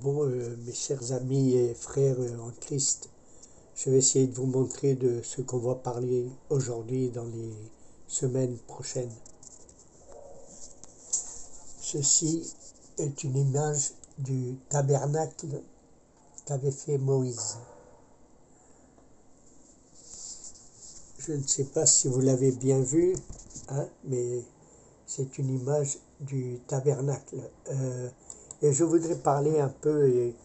Bon, mes chers amis et frères en Christ, je vais essayer de vous montrer de ce qu'on va parler aujourd'hui dans les semaines prochaines. Ceci est une image du tabernacle qu'avait fait Moïse. Je ne sais pas si vous l'avez bien vu, mais c'est une image du tabernacle. Et je voudrais parler un peu et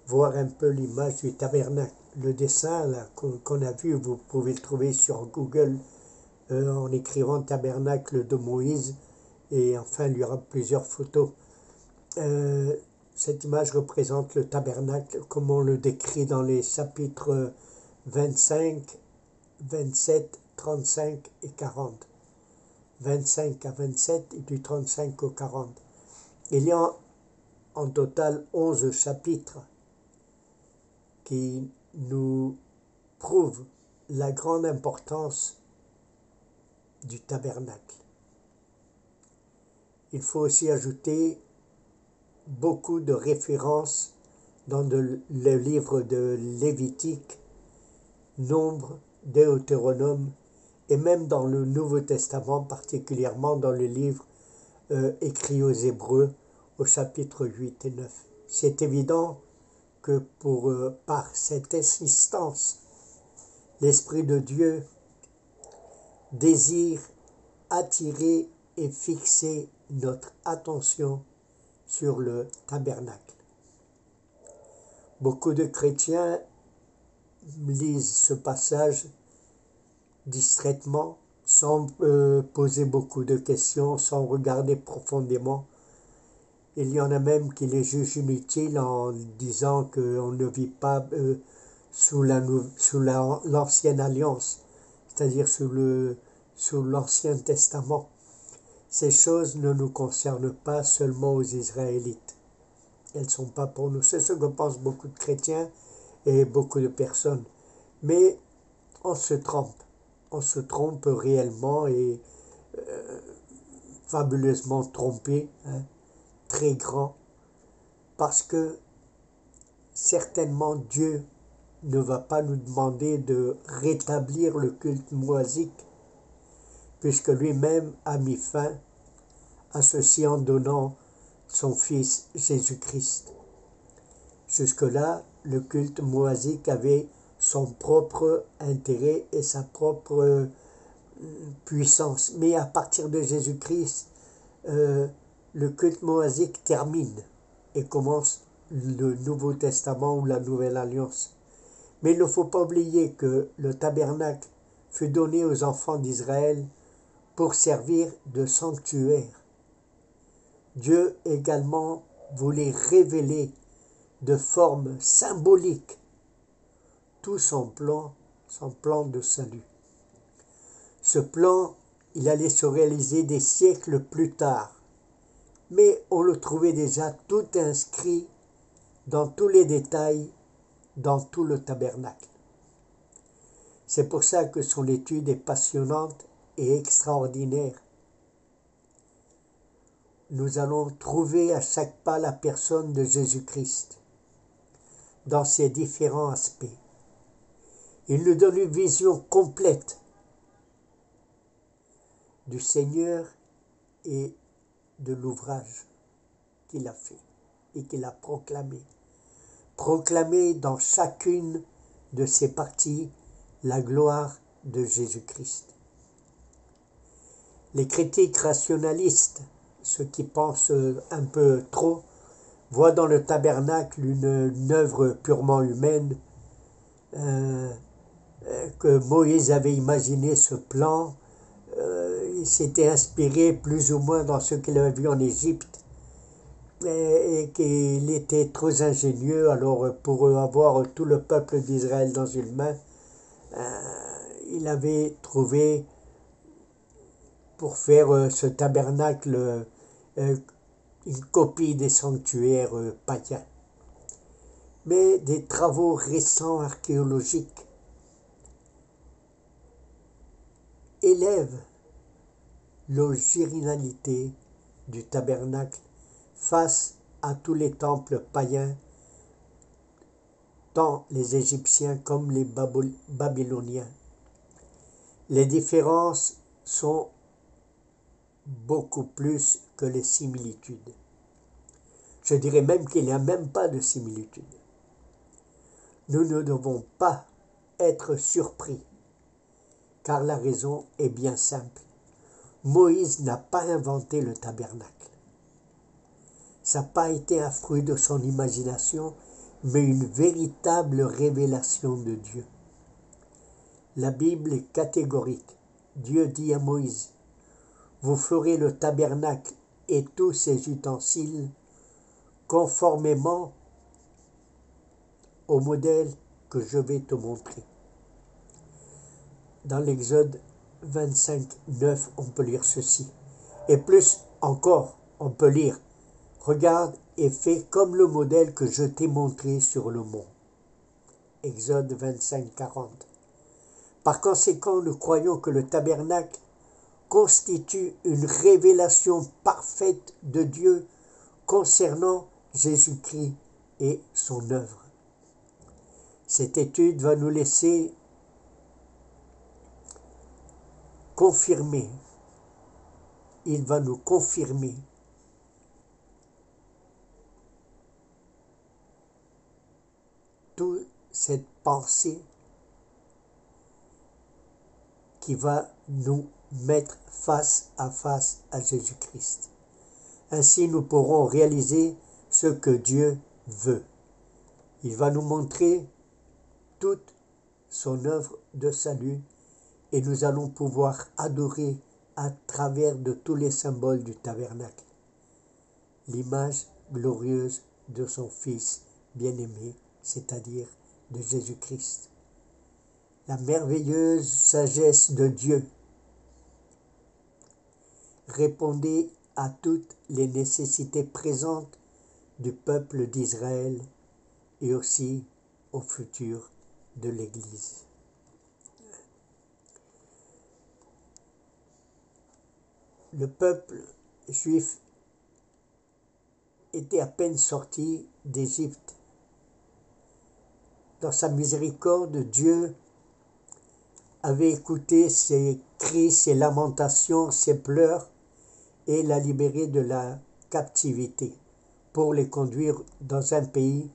voir un peu l'image du tabernacle. Le dessin là, qu'on a vu, vous pouvez le trouver sur Google en écrivant tabernacle de Moïse et enfin il y aura plusieurs photos. Euh, cette image représente le tabernacle comme on le décrit dans les chapitres 25, 27, 35 et 40. 25 à 27 et du 35 au 40. Il y a en total 11 chapitres qui nous prouvent la grande importance du tabernacle. Il faut aussi ajouter beaucoup de références dans le livre de Lévitique, Nombre, Deutéronome et même dans le Nouveau Testament, particulièrement dans le livre écrit aux Hébreux au chapitre 8 et 9. C'est évident que par cette insistance, l'Esprit de Dieu désire attirer et fixer notre attention sur le tabernacle. Beaucoup de chrétiens lisent ce passage distraitement, sans poser beaucoup de questions, sans regarder profondément. Il y en a même qui les jugent inutiles en disant qu'on ne vit pas sous l'ancienne alliance, c'est-à-dire sous l'Ancien Testament. Ces choses ne nous concernent pas seulement aux Israélites. Elles ne sont pas pour nous. C'est ce que pensent beaucoup de chrétiens et beaucoup de personnes. Mais on se trompe. On se trompe réellement et fabuleusement trompé, très grand, parce que certainement Dieu ne va pas nous demander de rétablir le culte moisique, puisque lui-même a mis fin à ceci en donnant son Fils Jésus-Christ. Jusque-là, le culte moisique avait son propre intérêt et sa propre puissance. Mais à partir de Jésus-Christ, le culte moisique termine et commence le Nouveau Testament ou la Nouvelle Alliance. Mais il ne faut pas oublier que le tabernacle fut donné aux enfants d'Israël pour servir de sanctuaire. Dieu également voulait révéler de forme symbolique tout son plan de salut. Ce plan, il allait se réaliser des siècles plus tard, mais on le trouvait déjà tout inscrit dans tous les détails, dans tout le tabernacle. C'est pour ça que son étude est passionnante et extraordinaire. Nous allons trouver à chaque pas la personne de Jésus-Christ dans ses différents aspects. Il nous donne une vision complète du Seigneur et de l'ouvrage qu'il a fait et qu'il a proclamé. Proclamé dans chacune de ses parties la gloire de Jésus-Christ. Les critiques rationalistes, ceux qui pensent un peu trop, voient dans le tabernacle une œuvre purement humaine, que Moïse avait imaginé ce plan, il s'était inspiré plus ou moins dans ce qu'il avait vu en Égypte, et qu'il était trop ingénieux. Alors pour avoir tout le peuple d'Israël dans une main, il avait trouvé pour faire ce tabernacle une copie des sanctuaires païens. Mais des travaux récents archéologiques élèvent l'originalité du tabernacle face à tous les temples païens tant les Égyptiens comme les Babyloniens. Les différences sont beaucoup plus que les similitudes. Je dirais même qu'il n'y a même pas de similitude. Nous ne devons pas être surpris, car la raison est bien simple. Moïse n'a pas inventé le tabernacle. Ça n'a pas été un fruit de son imagination, mais une véritable révélation de Dieu. La Bible est catégorique. Dieu dit à Moïse, « Vous ferez le tabernacle et tous ses ustensiles conformément au modèle que je vais te montrer. » Dans l'Exode 25, 9, on peut lire ceci. Et plus encore, on peut lire, « Regarde et fais comme le modèle que je t'ai montré sur le mont. » Exode 25, 40. Par conséquent, nous croyons que le tabernacle constitue une révélation parfaite de Dieu concernant Jésus-Christ et son œuvre. Cette étude va nous laisser confirmer, il va nous confirmer toute cette pensée qui va nous mettre face à Jésus-Christ. Ainsi, nous pourrons réaliser ce que Dieu veut. Il va nous montrer toute son œuvre de salut et nous allons pouvoir adorer à travers de tous les symboles du tabernacle l'image glorieuse de son Fils bien-aimé, c'est-à-dire de Jésus-Christ. La merveilleuse sagesse de Dieu répondait à toutes les nécessités présentes du peuple d'Israël et aussi au futur de l'Église. Le peuple juif était à peine sorti d'Égypte. Dans sa miséricorde, Dieu avait écouté ses cris, ses lamentations, ses pleurs et l'a libéré de la captivité pour les conduire dans un pays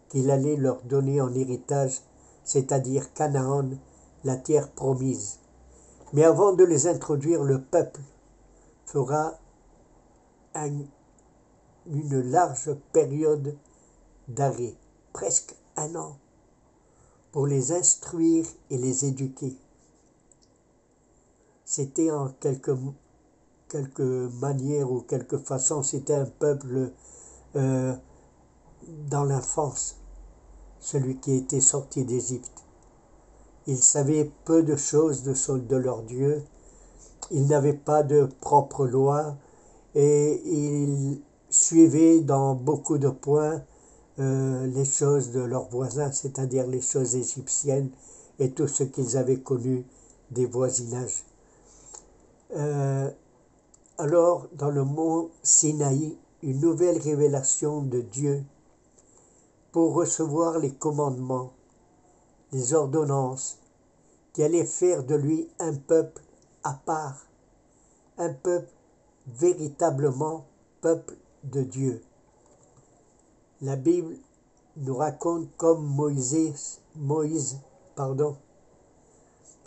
qu'il allait leur donner en héritage, c'est-à-dire Canaan, la terre promise. Mais avant de les introduire, le peuple fera une large période d'arrêt, presque un an, pour les instruire et les éduquer. C'était en quelque manière ou quelque façon, c'était un peuple dans l'enfance, celui qui était sorti d'Égypte. Ils savaient peu de choses de leur Dieu, ils n'avaient pas de propre loi et ils suivaient dans beaucoup de points les choses de leurs voisins, c'est-à-dire les choses égyptiennes et tout ce qu'ils avaient connu des voisinages. Alors, dans le mont Sinaï, une nouvelle révélation de Dieu pour recevoir les commandements, les ordonnances, qui allaient faire de lui un peuple à part, un peuple véritablement peuple de Dieu. La Bible nous raconte comme Moïse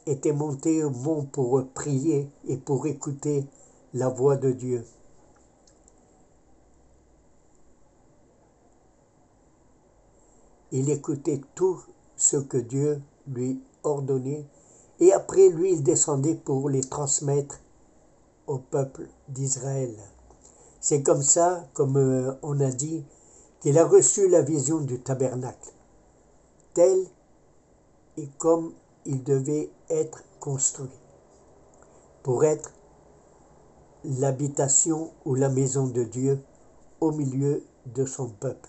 était monté au mont pour prier et pour écouter la voix de Dieu. Il écoutait tout ce que Dieu lui ordonnait et après lui il descendait pour les transmettre au peuple d'Israël. C'est comme ça, comme on a dit, qu'il a reçu la vision du tabernacle, tel et comme il devait être construit, pour être l'habitation ou la maison de Dieu au milieu de son peuple.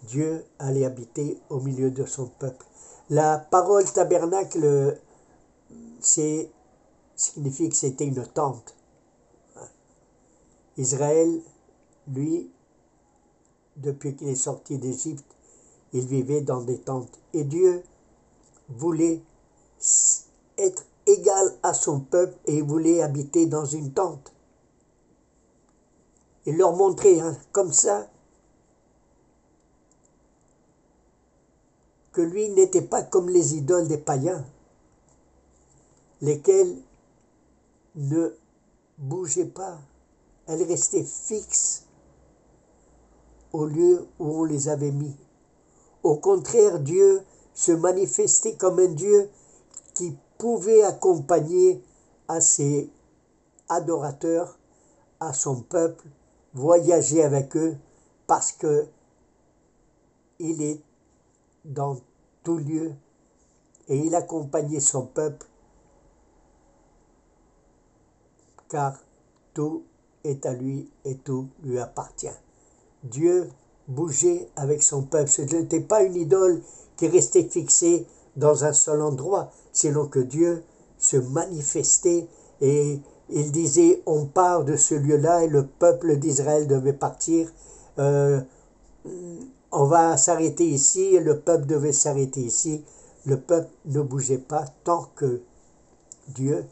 Dieu allait habiter au milieu de son peuple. La parole tabernacle, signifie que c'était une tente. Israël, lui, depuis qu'il est sorti d'Égypte, ils vivaient dans des tentes. Et Dieu voulait être égal à son peuple et il voulait habiter dans une tente. Il leur montrait comme ça que lui n'était pas comme les idoles des païens, lesquelles ne bougeaient pas. Elles restaient fixes au lieu où on les avait mis. Au contraire, Dieu se manifestait comme un Dieu qui pouvait accompagner à ses adorateurs, à son peuple, voyager avec eux, parce que il est dans tout lieu et il accompagnait son peuple, car tout est à lui et tout lui appartient. Dieu bougeait avec son peuple. Ce n'était pas une idole qui restait fixée dans un seul endroit, sinon que Dieu se manifestait et il disait on part de ce lieu-là et le peuple d'Israël devait partir. On va s'arrêter ici et le peuple devait s'arrêter ici. Le peuple ne bougeait pas tant que Dieu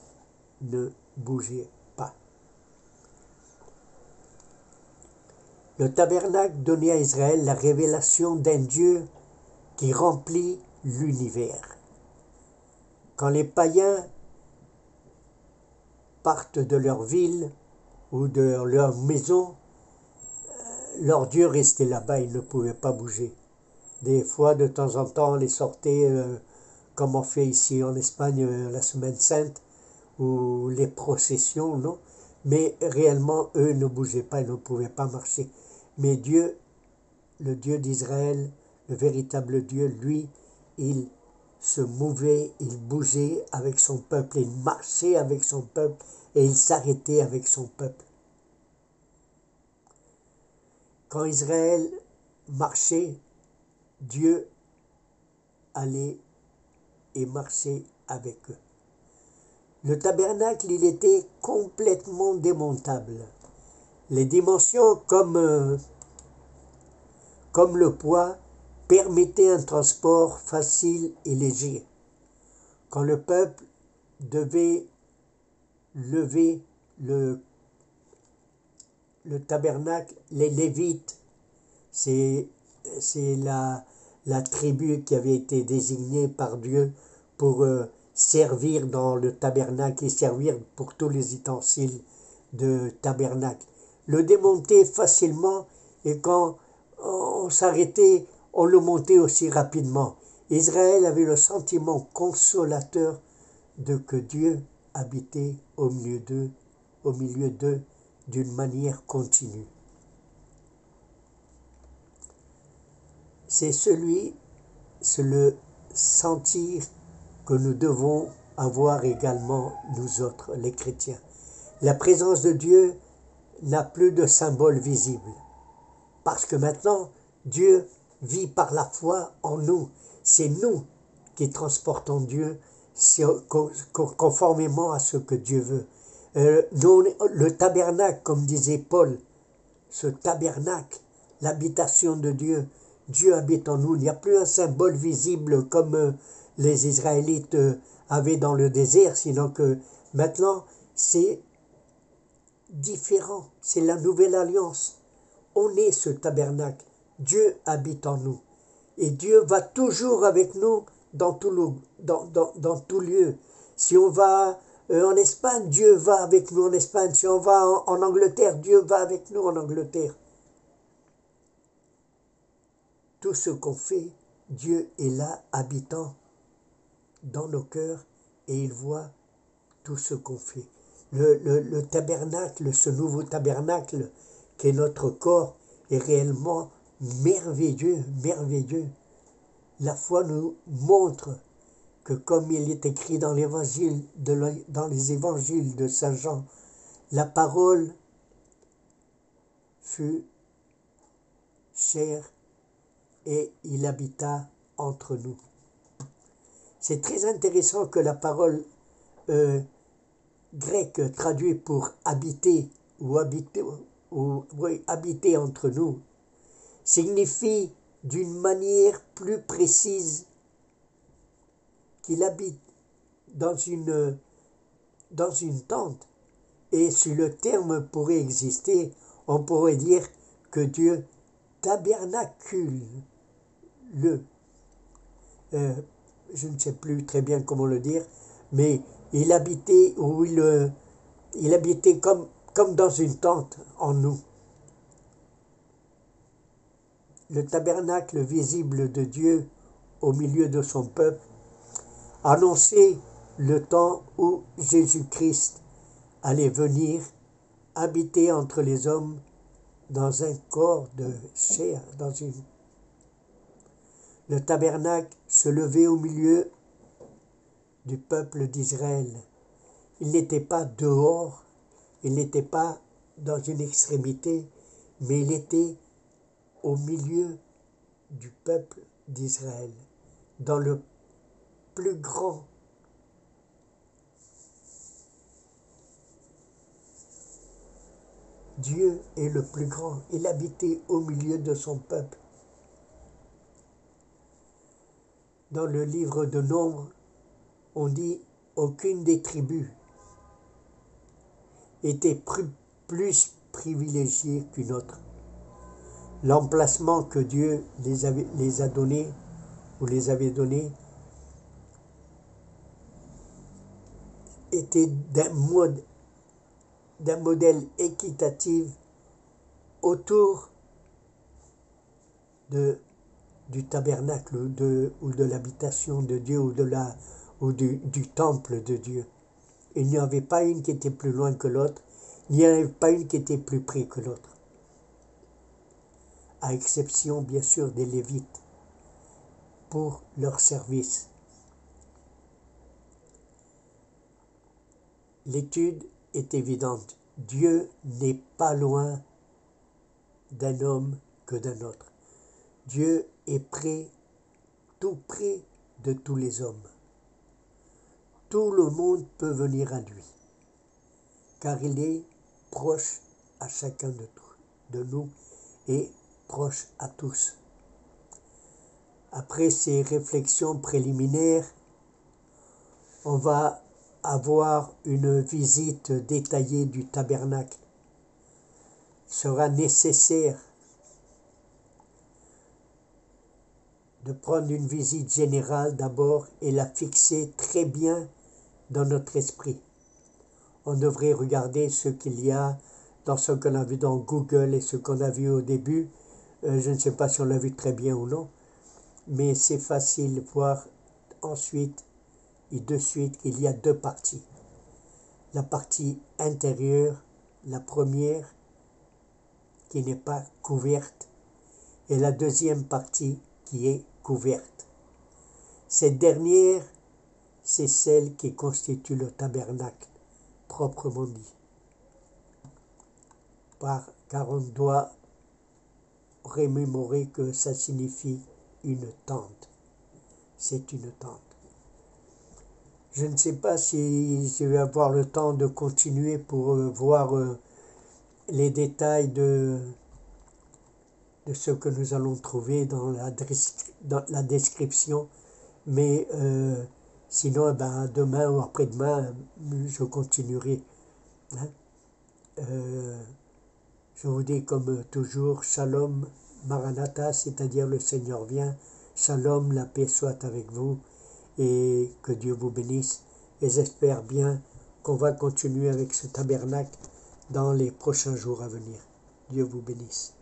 ne bougeait pas. Le tabernacle donnait à Israël la révélation d'un Dieu qui remplit l'univers. Quand les païens partent de leur ville ou de leur maison, leur Dieu restait là-bas, ils ne pouvaient pas bouger. Des fois, de temps en temps, on les sortait, comme on fait ici en Espagne, la Semaine Sainte, ou les processions, non? Mais réellement, eux ne bougeaient pas, ils ne pouvaient pas marcher. Mais Dieu, le Dieu d'Israël, le véritable Dieu, lui, il se mouvait, il bougeait avec son peuple, il marchait avec son peuple et il s'arrêtait avec son peuple. Quand Israël marchait, Dieu allait et marchait avec eux. Le tabernacle, il était complètement démontable. Les dimensions comme le poids permettaient un transport facile et léger. Quand le peuple devait lever le tabernacle, les Lévites, c'est la tribu qui avait été désignée par Dieu pour servir dans le tabernacle et servir pour tous les ustensiles de tabernacle. Le démonter facilement et quand on s'arrêtait, on le montait aussi rapidement. Israël avait le sentiment consolateur de que Dieu habitait au milieu d'eux d'une manière continue. C'est le sentir que nous devons avoir également, nous autres, les chrétiens. La présence de Dieu n'a plus de symbole visible. Parce que maintenant, Dieu vit par la foi en nous. C'est nous qui transportons Dieu conformément à ce que Dieu veut. Le tabernacle, comme disait Paul, ce tabernacle, l'habitation de Dieu, Dieu habite en nous. Il n'y a plus un symbole visible comme les Israélites avaient dans le désert, sinon que maintenant c'est différent, c'est la nouvelle alliance. On est ce tabernacle, Dieu habite en nous. Et Dieu va toujours avec nous dans tout lieu. Si on va en Espagne, Dieu va avec nous en Espagne. Si on va en Angleterre, Dieu va avec nous en Angleterre. Tout ce qu'on fait, Dieu est là, habitant dans nos cœurs, et il voit tout ce qu'on fait. Le tabernacle, ce nouveau tabernacle qui est notre corps, est réellement merveilleux, merveilleux. La foi nous montre que comme il est écrit dans dans les évangiles de Saint Jean, la parole fut chair et il habita entre nous. C'est très intéressant que la parole grecque traduite pour habiter habiter entre nous signifie d'une manière plus précise qu'il habite dans une tente. Et si le terme pourrait exister, on pourrait dire que Dieu tabernacule je ne sais plus très bien comment le dire, mais il habitait comme dans une tente en nous. Le tabernacle visible de Dieu au milieu de son peuple annonçait le temps où Jésus-Christ allait venir habiter entre les hommes dans un corps de chair, Le tabernacle se levait au milieu du peuple d'Israël. Il n'était pas dehors, il n'était pas dans une extrémité, mais il était au milieu du peuple d'Israël, dans le plus grand. Dieu est le plus grand. Il habitait au milieu de son peuple. Dans le livre de Nombres, on dit aucune des tribus était plus privilégiée qu'une autre. L'emplacement que Dieu les a donnés ou les avait donnés était d'un modèle équitatif autour du tabernacle ou de l'habitation de Dieu ou du temple de Dieu. Il n'y avait pas une qui était plus loin que l'autre, il n'y avait pas une qui était plus près que l'autre. À exception bien sûr des Lévites pour leur service. L'étude est évidente. Dieu n'est pas loin d'un homme que d'un autre. Dieu est tout près de tous les hommes. Tout le monde peut venir à lui, car il est proche à chacun de nous et proche à tous. Après ces réflexions préliminaires, on va avoir une visite détaillée du tabernacle. Il sera nécessaire de prendre une visite générale d'abord et la fixer très bien dans notre esprit. On devrait regarder ce qu'il y a dans ce qu'on a vu dans Google et ce qu'on a vu au début. Je ne sais pas si on l'a vu très bien ou non, mais c'est facile de voir ensuite et de suite qu'il y a deux parties. La partie intérieure, la première, qui n'est pas couverte, et la deuxième partie qui est couverte. Cette dernière, c'est celle qui constitue le tabernacle, proprement dit. Car on doit remémorer que ça signifie une tente. C'est une tente. Je ne sais pas si je vais avoir le temps de continuer pour voir les détails de ce que nous allons trouver dans la description, mais sinon demain ou après-demain je continuerai. Je vous dis comme toujours, Shalom Maranatha, c'est-à-dire le Seigneur vient. Shalom, la paix soit avec vous et que Dieu vous bénisse. Et j'espère bien qu'on va continuer avec ce tabernacle dans les prochains jours à venir. Dieu vous bénisse.